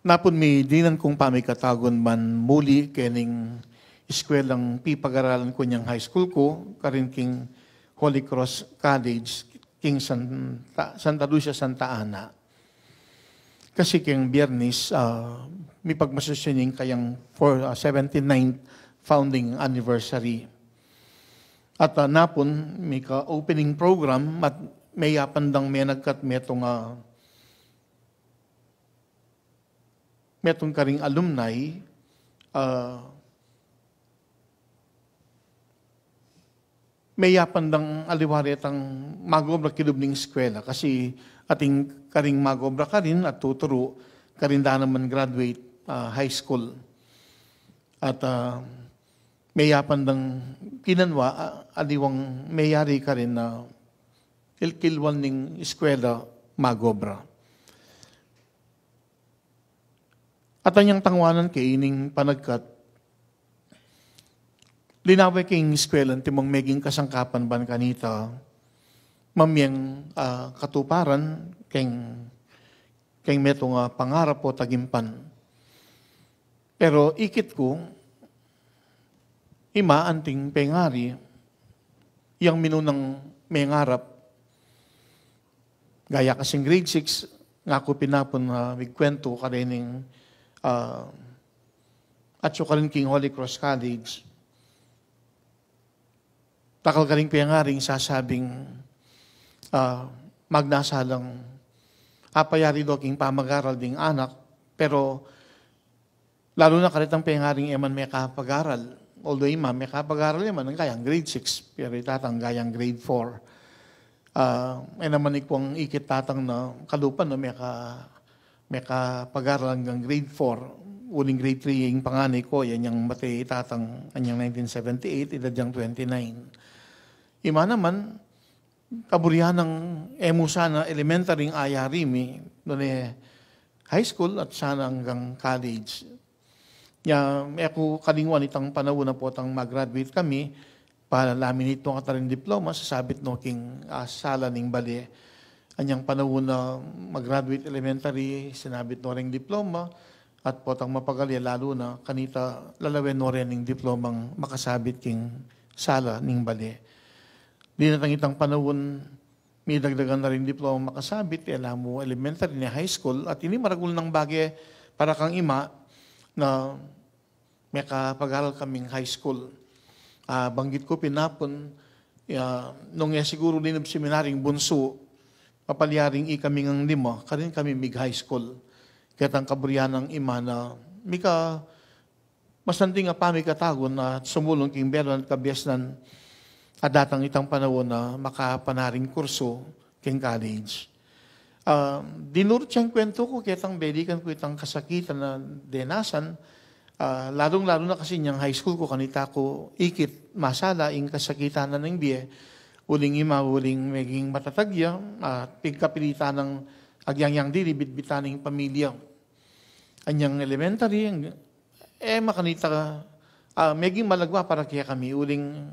Napon mi dinan kong pamikatagon man muli kening eskwelang pipag-aralan ko niyang high school ko, karin king Holy Cross College, king Santa Lucia, Santa Ana. Kasi king Biyernes, may pagmasasyaning kayang 79th founding anniversary. At napon, may ka-opening program at may apandang may nagkat metong karing alumni, may apandang aliwari at ang magobra kilubning eskwela kasi ating karing magobra ka rin at tuturo karinda naman graduate high school. At may apandang kinanwa, aliwang mayari ka rin na kilkilwan ning eskwela magobra. At anyang tangwanan kay ining panagkat, linaway king eskwela, timong meging kasangkapan ban kanita, mamyang katuparan, keng metong pangarap po tagimpan. Pero ikit ko, ima anting pengari, yang minunang may ngarap, gaya kasing grade 6, nga ko pinapon migkwento ka rin at so ka rin king Holy Cross College. Takal ka rin pingaring sasabing magnasalang apayari do king pamag-aral ding anak, pero lalo na karitang pingaring eman may kapag-aral. Although ima, may kapag-aral eman ang gayang grade 6, pero itatang gayang grade 4. Naman ikwang ikit tatang na kalupan na may kapag-aral hanggang grade 4. Uling grade 3 yung panganay ko, yan yung matay itatang anyang 1978, edad yung 29. Ima naman, kaburihan ng emo sana elementary ayarimi, doon high school at sana hanggang college. Ako kalingwan itang panahon na po itang mag-graduate kami, para laminate nung kataring diploma, sasabit no king sala ning bali. Anyang panahon na mag-graduate elementary, sinabit no ring diploma, at po itang mapagali, lalo na kanita lalawin no rin ning diplomang makasabit king sala ning bali. Di natang itang panahon, may dagdagan na rin diploma makasabit, alam mo, elementary ni high school, at ini maragul ng bagay para kang ima, na may kapag-aral kaming high school. Banggit ko pinapon, nung siguro din ng seminaryong bunso, papalyaring ikaming ang 5, karin kami mig-high school. Kaya ang kaburyan ng ima na masanting pamikatagon na sumulong king beron at kabiasnan at datang itang panahon na makapanaring kurso king college. Dinurot siyang kwento ko, kitang bedikan ko itang kasakitan na denasan, lalong-lalo na kasi niyang high school ko, kanita ko ikit masala, ing kasakitan na ng biye, uling ima, uling maging matatagya, pigkapilita ng agyang-yang dili, bitbitan ng pamilya. Anyang elementary, makanita, maging malagwa para kaya kami, uling,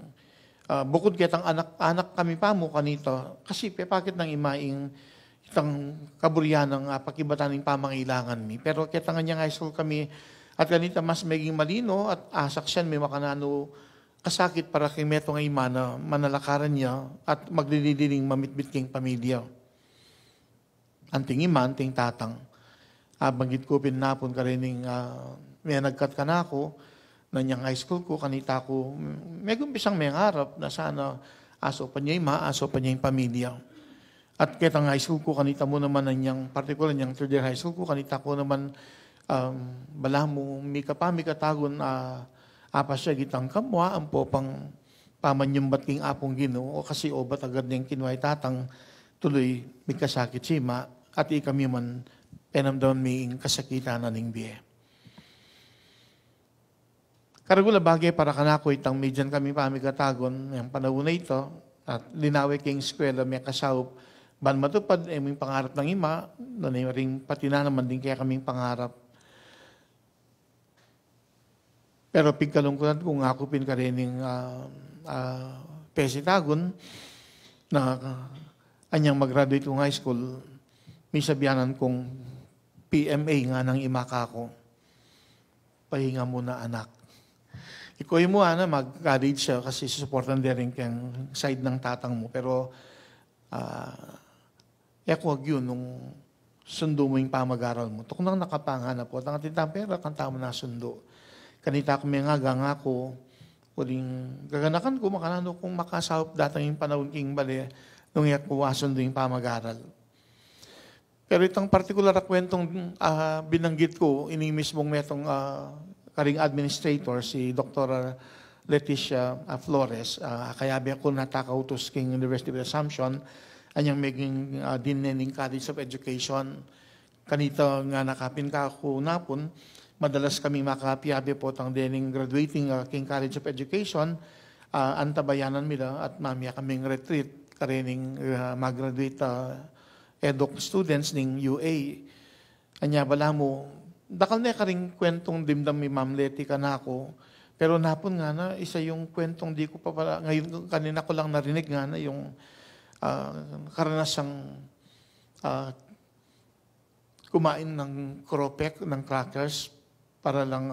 bukod kitang anak kami pa mo kanita, kasi pepakit ng imaing itang kaburyan ng pakibatan ng pamangailangan mi. Pero kita nga niyang high school kami at kanita mas maging malino at asaksyan may makanano kasakit para kay meto nga ima na manalakaran niya at maglililing mamitbit king pamilya. Anting ima, anting tatang. Banggit ko pinapon ka rin may nagkat ka na ako na niyang high school ko, kanita ko may gumpisang may harap na sana aso pa niya ima, aso pa niya yung pamilya. At kitang high school ko, kanita mo naman na niyang, particular niyang third year high school ko, kanita ko naman, bala mo, mikatagon, apa siya gitang kamwa, ang po pang pamanyumbat king apong Ginoo, o kasi obat agad niyang kinuhay tatang, tuloy, may kasakit sima, at ikami man, penamdaman may kasakitan na ning biye. Karagula bagay para kanako itang medyan kami pamikatagon, yung panahon na ito, at linawi king eskwela, may kasawop, ban matupad, may pangarap ng ima, na ring pati na naman din kaya kaming pangarap. Pero pigkalungkutan kung ako pinkarening pesitagon, na anyang mag-graduate kong high school, may sabihanan kong PMA nga ng imaka ko. Pahinga muna anak. Ikoy mo mag-college siya kasi supportan din rin kang side ng tatang mo. Pero, wag yun nung sundo mo yung pamag-aral mo. Ito nang nakapanga na po. Ang atintang pera, kanta mo na sundo. Kanita ko may nga ko, uling gaganakan ko, makanano kung makasahop datang yung panahon king bali, nung iyak ko wasundo yung pamag-aral. Pero itong particular na kwentong binanggit ko, ini mismong metong karing administrator, si Dr. Leticia Flores, kaya ako natakautos king University of Assumption, anyang maging Dean College of Education. Kanita nga nakapin ka ako napon, madalas kami makapiabi po tang dening graduating King College of Education, antabayanan nila at mamaya kaming retreat, karening mag-graduate eduk students ng UA. Anya bala mo, dakal na karing kwentong dimdam ni Ma'am Leti ka na ako, pero napon nga na, isa yung kwentong di ko pa pala, ngayon kanina ko lang narinig nga na yung karanasang kumain ng kropek, ng crackers, para lang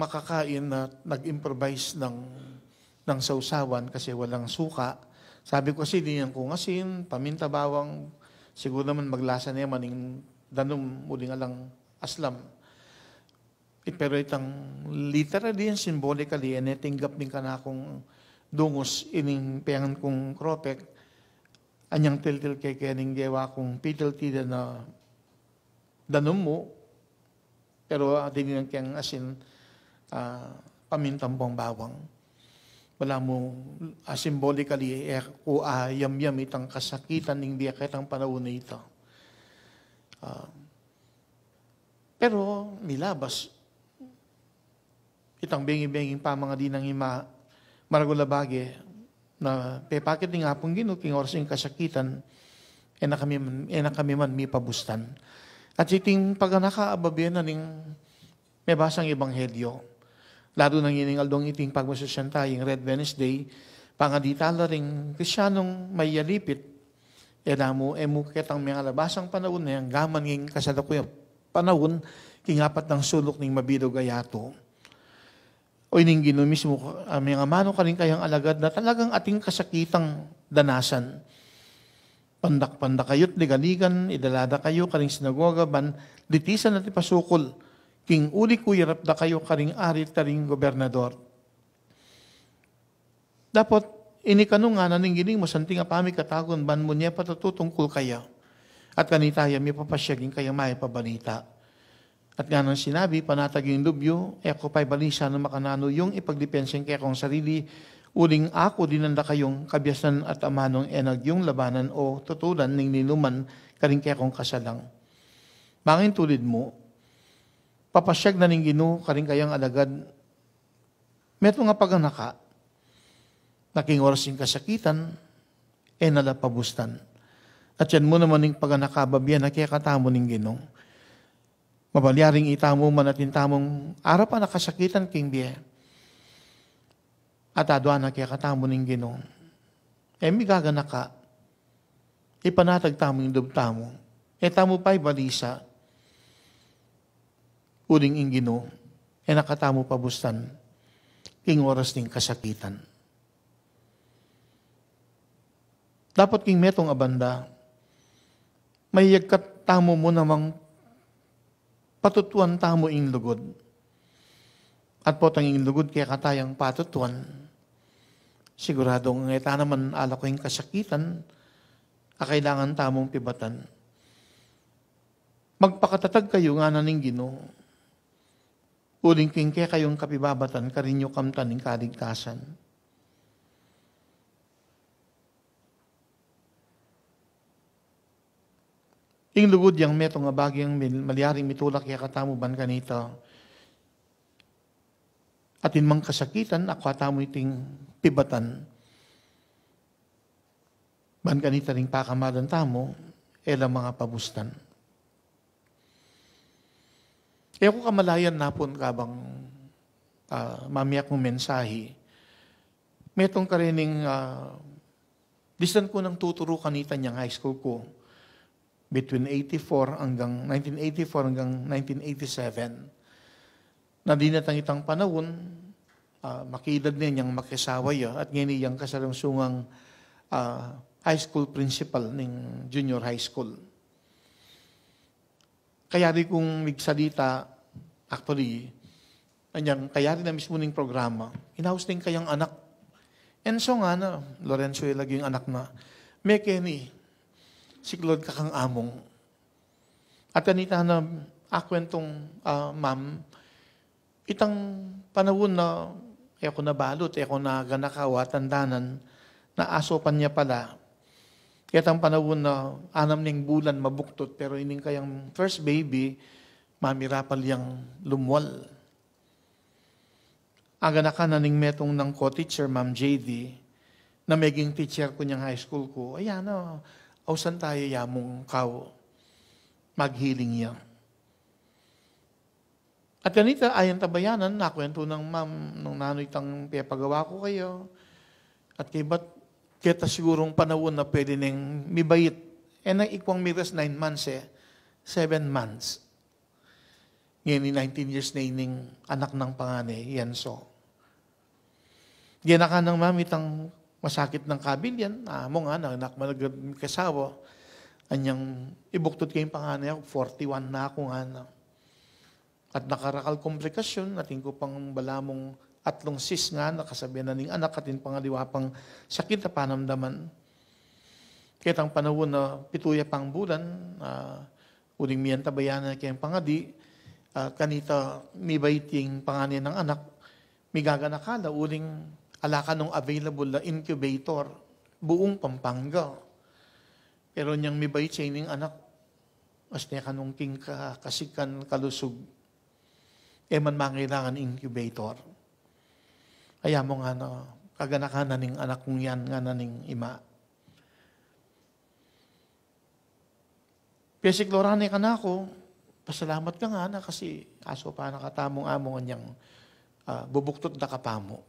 makakain na nag-improvise ng sausawan kasi walang suka. Sabi ko kasi din yan kung asin, paminta, bawang, siguro naman maglasa niya maning danom muling alang aslam. Pero itang literally and symbolically, tinggap din ka na akong dungos ining peyangan kong kropek, anyang tiltil kay kening gewa kong pitil-tida na danom mo, pero din kang asin, pamintang bawang. Wala mo, symbolically, yam-yam itang kasakitan ng biyaket ang panahon na ito. Pero, milabas, itang bengi-benging pa mga dinang maragulabage, na pepakit ng apong ginuking oras yung kasakitan, na kami man may pabustan. At iting pag nakaababian na ning may basang ebanghelyo, lalo nang iningaldong iting pagmasusyan tayong Red Wednesday, pangaditala ring Krisyanong may yalipit, mo ketang mga labasang panahon na yung gaman ng kasalukuyang panahon, kingapat ng sulok ng mabido gayato. O ining gino mismo, mga mano ka rin kayang alagad na talagang ating kasakitang danasan. Pandak-pandak kayo't ligaligan, idalada kayo, karing sinagoga, litisan at ipasukol, king uli kuyarap da kayo, karing arit, karing gobernador. Dapat, inikanong nga naning gining masanting apami katagon, ban mo niya patututungkol kaya, at kanitaya may papasyagin kaya may pabalita. At nga nang sinabi, panatag yung lubyo, ako pa'y balisa na makanano yung ipagdipenseng kaya kong sarili, uling ako dinanda kayong kabiyasan at amanong enag yung labanan o tutulan ng niluman karing kaya kong kasalang. Mangin tulid mo, papasyag na ning Ginoo karing kayang alagad, meto nga paganaka, naking oras yung kasakitan, nalapabustan. At yan mo naman yung paganakababyan na kaya katamo ning Ginoo. Mabalyaring itamo man at intamong arapan na kasakitan king biye. At adwa na kaya katamo ning Ginoo. Migagana ka, ipanatag tamo yung dubtamo. Tamo pa'y balisa, uling ing Ginoo, nakatamo pabustan, king oras ning kasakitan. Dapat king metong abanda, may yagkat tamo mo namang patutuan tamo ing lugod. At po tanging lugod kaya katayang patutuan, siguradong ngeta naman ala ko yung kasakitan, kailangan tamong pibatan. Magpakatatag kayo nga na ning Ginoo, uling king kaya kayong kapibabatan, karinyo kamtan ng kaligtasan. Ing lugod yang meto nga bagyang malyaring mitulak kaya katamo ban kanita. Atin mang kasakitan, ako atamo iting pibatan. Ban kanita ring pakamadan tamo, mga pabustan. Kaya ko kamalayan napon kabang mamiyak mong mensahe, metong karining distan ko nang tuturo kanita niyang high school ko, between 1984 hanggang 1987. Na dinatang itang panahon, makidad niya niyang makisawa ya at ngayon iyang kasalungsungang high school principal ng junior high school. Kaya rin kung nagsalita, actually, kaya rin na mismo ng programa, inaus din kayang anak. And so nga na, Lorenzo lagi yung anak na, may Kenny, si Claude kakang among. At kanita na akwentong ma'am, itang panahon na ako nabalot, ako na ganakawa, tandanan, na asopan niya pala. Kaya itang panahon na 6 bulan mabuktot, pero ining kayang first baby, mamirapal yang lumwal. Aga na ka na ning metong ng co-teacher, Ma'am JD, na maging teacher ko niyang high school ko, ayan na, ausan tayo yamong kao, maghiling niya. At ganita, ayan tabayanan, nakwento ng ma'am, nung nanoy tang piyapagawa ko kayo, at kay ba't kita sigurong panahon na pwede nang mibait. Nang ikwang miras 9 months 7 months. Ngayon 19 years na ining anak ng panganay, Yenso. Ginaka ng mami itang masakit ng kabilyan, mo nga, anak malagad kasawa, anyang ibuktot kayong panganay ako, 41 na ako nga na. At nakarakal komplikasyon, natin ko pang balamong atlong sis nga, nakasabi na ning anak, atin pangaliwa pang sakit na panamdaman. Kitang panahon na pituya pang bulan, uling miyan tabayanan kayong pangadi, kanita may baiting panganin ng anak, may gaganakala, uling alaka nung available na incubator, buong Pampanga. Pero niyang may bait siya ining anak, mas niya kanong king kasikan kalusog, man mangailangan incubator. Kaya mo nga na, kaganakanan ning anak kong yan, nga na ning ima. Pero si Clorane ka na ako, pasalamat ka nga na kasi aso pa nakatamong-among niyang bubuktot na kapamo.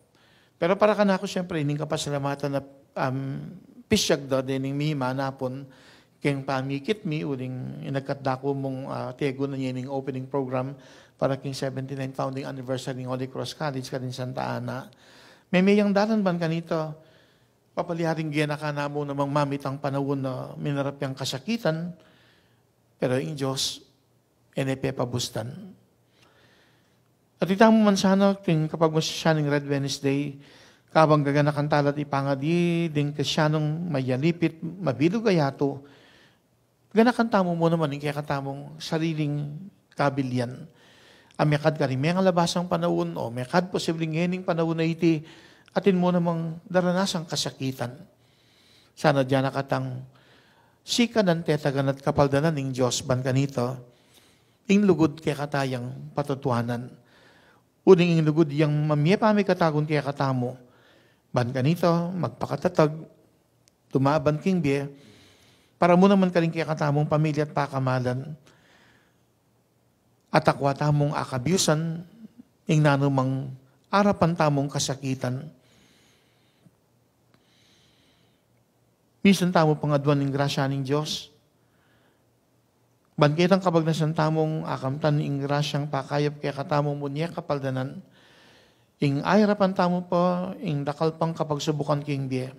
Pero para ka na ako, siyempre, hindi ka pasalamatan na pisyag da, dining mihima napon, kayong pamikit mi, uling inagkatdako mong tego na niya opening program para king 79 founding anniversary ng Holy Cross College ka din Santa Ana. May mayang dalan ban kanito, papaliharing gena ka na mo namang mamit ang panahon na minarap yung kasakitan, pero yung Diyos, pabustan. At itang mo man sana, kapag mo siya ng Red Wednesday, kabang gaganakan talat ipangadi, din kasyanong mayalipit, mabilog ayato, ganakan tamo mo naman, kaya katamong sariling kabilyan. Amekad ka rin, may labasang panahon, o mekad posibleng hening panahon na iti, atin mo namang daranasang kasakitan. Sana diyan nakatang, sika ng tetagan at kapaldanan ng Diyos, ban kanito, ing lugod kaya katayang patutuanan. Uning ing lugod yang mamiyapami katagon kaya katamo, ban kanito, magpakatatag, tumaban king biye, para mo naman ka rin kaya katamong pamilya at pakamalan, at akwa tamong akabyusan, ing nanumang arapan tamong kasakitan. Minsan tamo pangadwan ng grasya ng Diyos, bankitang kapag nasan tamong akamtan ing grasyang pakayap kaya katamong munya kapaldanan, ing ayrapan tamo pa, ing dakal pang kapag subukan king biye.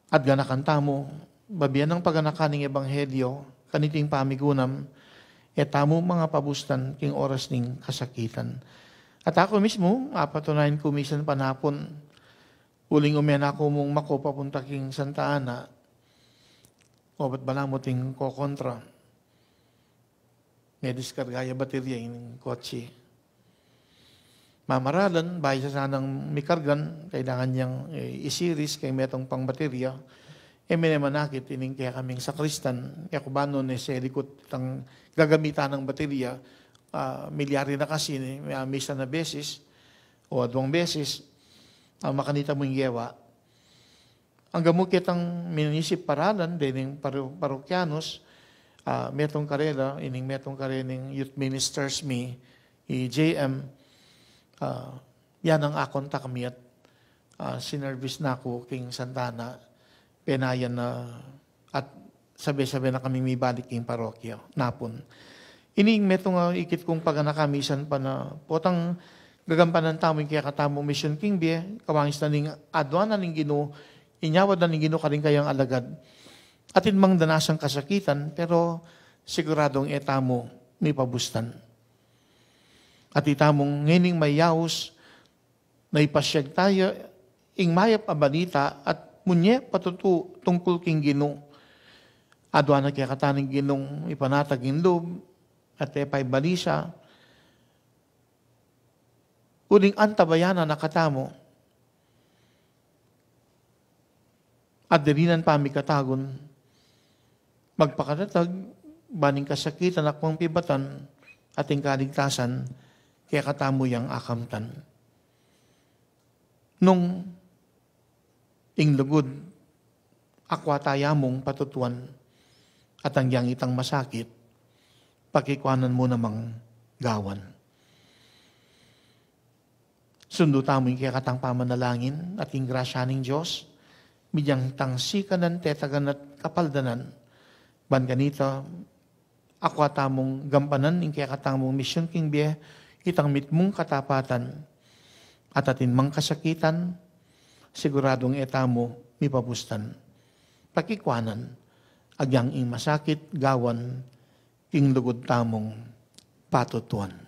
At ganakan tamo, babiyan ng paganakaning ebanghelyo, kaniting pamigunam, tamo mga pabustan king oras ning kasakitan. At ako mismo, apatunayan ko misan panapon, uling umena ko mong makopapunta king Santa Ana, o ba't balamuting ko kontra. May diskargaya baterya yung kotse. Mamaralan, bahay sa sanang may kargan, kailangan niyang isiris kay metong pang baterya. May naman nakit, ining kaya kaming sakristan, kaya kubano na sa likot ang gagamitan ng baterya, milyari na kasi, may misa na beses, o 2 beses, makanita mo yung yewa. Ang gamukit ang munisip paralan, din yung parokyanos, metong karela, ining metong karening youth ministers mi, JM, yan ang akonta kami at sinervice na ako king Santana, penayan na at sabi-sabi na kami may balik yung parokya, napon. Ining meto nga ikit kong paganakamisan pa na potang gagampanan tamo yung kaya katamo mission king biye, kawangis na ning adwa na ning Ginoo, inyawad na ning Ginoo karing kayang alagad. Atin mang danasang kasakitan, pero siguradong etamo may pabustan. At itamong ngining may yaos, na ipasyag tayo, ing mayap abanita at munye patutu tungkol king Ginoo. Adwa na kaya kataning Ginong ipanatag in loob, at epay balisa, uling antabayana na katamo, at dirinan pami katagon, magpakatatag, baning kasakitan akong pibatan, ating kaligtasan, kaya katamo yang akamtan. Nung inglugod, akwa tayamong patutuan, at ang yang itang masakit, pakikwanan mo namang gawan. Sundo tamo yung kaya katang pamanalangin, ating grasya ng Diyos, bidyang tangsikanan, tetagan at kapaldanan, ban ganito, akwa tamong gampanan, yung kaya katang mong mission king biye, itang mitmong katapatan, at atin mang kasakitan, siguradong etamo, mipabustan. Pakikwanan, agyang ing masakit, gawan, ing lugod tamong patutuan.